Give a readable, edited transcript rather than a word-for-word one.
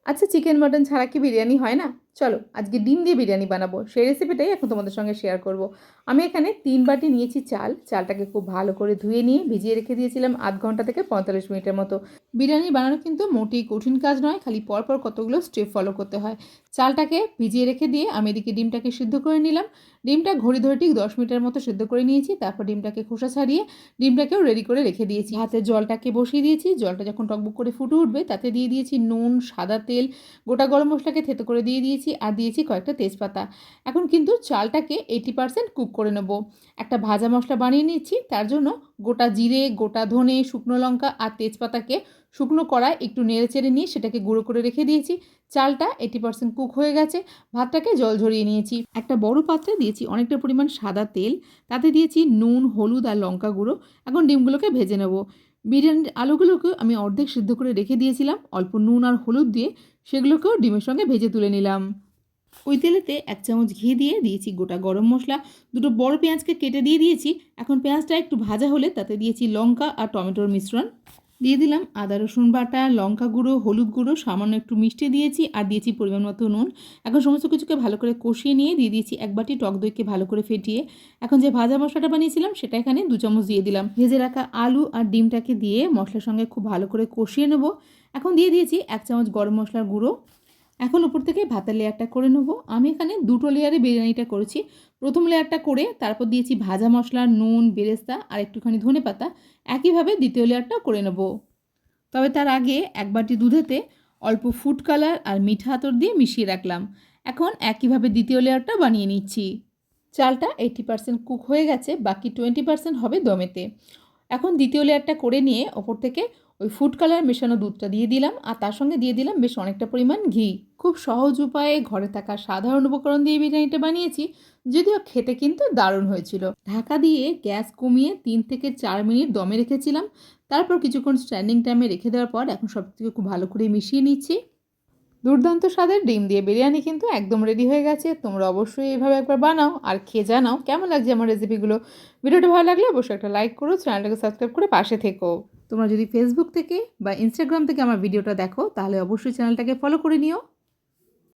আচ্ছা, chicken mutton ছাড়া কি বিরিয়ানি হয় না? চলো আজকে ডিম দিয়ে বিরিয়ানি বানাবো। সেই রেসিপিটাই এখন তোমাদের সঙ্গে শেয়ার করব। আমি এখানে ৩ বাটি নিয়েছি চাল। চালটাকে খুব ভালো করে ধুয়ে নিয়ে ভিজিয়ে রেখে দিয়েছিলাম ০.৫ ঘন্টা থেকে ৪৫ মিনিটের মতো। বিরিয়ানি বানানো কিন্তু মোটেই কঠিন কাজ নয়, খালি পরপর কতগুলো স্টেপ ফলো করতে হয়। চালটাকে ভিজিয়ে রেখে দিয়ে আমি এদিকে ডিমটাকে সিদ্ধ করে নিলাম। ডিমটা ঘড়ি ধরে ঠিক ১০ মিনিটের মতো সিদ্ধ করে নিয়েছি। তারপর ডিমটাকে খোসা ছাড়িয়ে ডিমটাকেও রেডি করে রেখে দিয়েছি। হাতে জলটাকে বসিয়ে দিয়েছি। জলটা যখন টকবক করে ফুটে উঠবে তাতে দিয়ে দিয়েছি নুন, সাদা তেল, গোটা গরম মশলাকে থেতো করে দিয়ে দিয়েছি আর দিয়েছি কয়েকটা তেজপাতা। এখন কিন্তু চালটাকে 80% কুক করে নেব। একটা ভাজা মশলা বানিয়ে নিচ্ছি। তার জন্য গোটা জিরে, গোটা ধনে, শুকনো লঙ্কা আর তেজপাতাকে শুকনো কড়ায় একটু নেড়েচেড়ে নিয়ে সেটাকে গুঁড়ো করে রেখে দিয়েছি। চালটা 80% কুক হয়ে গেছে। ভাতটাকে জল ঝরিয়ে নিয়েছি। একটা বড় পাত্রে দিয়েছি অনেকটা পরিমাণ সাদা তেল। তাতে দিয়েছি নুন, হলুদ আর লঙ্কা গুঁড়ো। এখন ডিমগুলোকে ভেজে নেব। বিরিয়ানির আলুগুলোকে আমি অর্ধেক সিদ্ধ করে রেখে দিয়েছিলাম অল্প নুন আর হলুদ দিয়ে। সেগুলোকেও ডিমের সঙ্গে ভেজে তুলে নিলাম। ওই তেলেতে ১ চামচ ঘি দিয়ে দিয়েছি গোটা গরম মশলা। দুটো বড় পেঁয়াজকে কেটে দিয়ে দিয়েছি। এখন পেঁয়াজটা একটু ভাজা হলে তাতে দিয়েছি লঙ্কা আর টমেটোর মিশ্রণ। দিয়ে দিলাম আদা রসুন বাটা, লঙ্কা গুঁড়ো, হলুদ গুঁড়ো, সামান্য একটু মিষ্টি দিয়েছি আর দিয়েছি পরিমাণ মতো নুন। এখন সমস্ত কিছুকে ভালো করে কষিয়ে নিয়ে দিয়ে দিয়েছি ১ বাটি টক দইকে ভালো করে ফেটিয়ে। এখন যে ভাজা মশলাটা বানিয়েছিলাম সেটা এখানে ২ চামচ দিয়ে দিলাম। ভেজে রাখা আলু আর ডিমটাকে দিয়ে মশলার সঙ্গে খুব ভালো করে কষিয়ে নেব। এখন দিয়ে দিয়েছি ১ চামচ গরম মশলার গুঁড়ো। এখন উপর থেকে ভাতের লেয়ারটা করে নেব। আমি এখানে দুটো লেয়ারে বিরিয়ানিটা করেছি। প্রথম লেয়ারটা করে তারপর দিয়েছি ভাজা মশলা, নুন, বেরেস্তা আর একটুখানি ধনেপাতা। একইভাবে দ্বিতীয় লেয়ারটাও করে নেব। তবে তার আগে ১ বাটি দুধেতে অল্প ফুড কালার আর মিঠা আতর দিয়ে মিশিয়ে রাখলাম। এখন একইভাবে দ্বিতীয় লেয়ারটা বানিয়ে নিচ্ছি। চালটা 80% কুক হয়ে গেছে, বাকি 20% হবে দমেতে। এখন দ্বিতীয় লেয়ারটা করে নিয়ে ওপর থেকে ওই ফুড কালার মেশানো দুধটা দিয়ে দিলাম আর তার সঙ্গে দিয়ে দিলাম বেশ অনেকটা পরিমাণ ঘি। খুব সহজ উপায়ে ঘরে থাকা সাধারণ উপকরণ দিয়ে বিরিয়ানিটা বানিয়েছি, যদিও খেতে কিন্তু দারুণ হয়েছিল। ঢাকা দিয়ে গ্যাস কমিয়ে ৩ থেকে ৪ মিনিট দমে রেখেছিলাম। তারপর কিছুক্ষণ স্ট্যান্ডিং টাইমে রেখে দেওয়ার পর এখন সব থেকে খুব ভালো করে মিশিয়ে নিচ্ছি। দুর্দান্ত স্বাদের ডিম দিয়ে বিরিয়ানি কিন্তু একদম রেডি হয়ে গেছে। তোমরা অবশ্যই এভাবে একবার বানাও আর খেয়ে জানাও কেমন লাগছে আমার রেসিপিগুলো। ভিডিওটা ভালো লাগলে অবশ্যই একটা লাইক করো, চ্যানেলটাকে সাবস্ক্রাইব করে পাশে থেকো। তোমরা যদি ফেসবুক থেকে বা ইনস্টাগ্রাম থেকে আমার ভিডিওটা দেখো তাহলে অবশ্যই চ্যানেলটাকে ফলো করে নিও।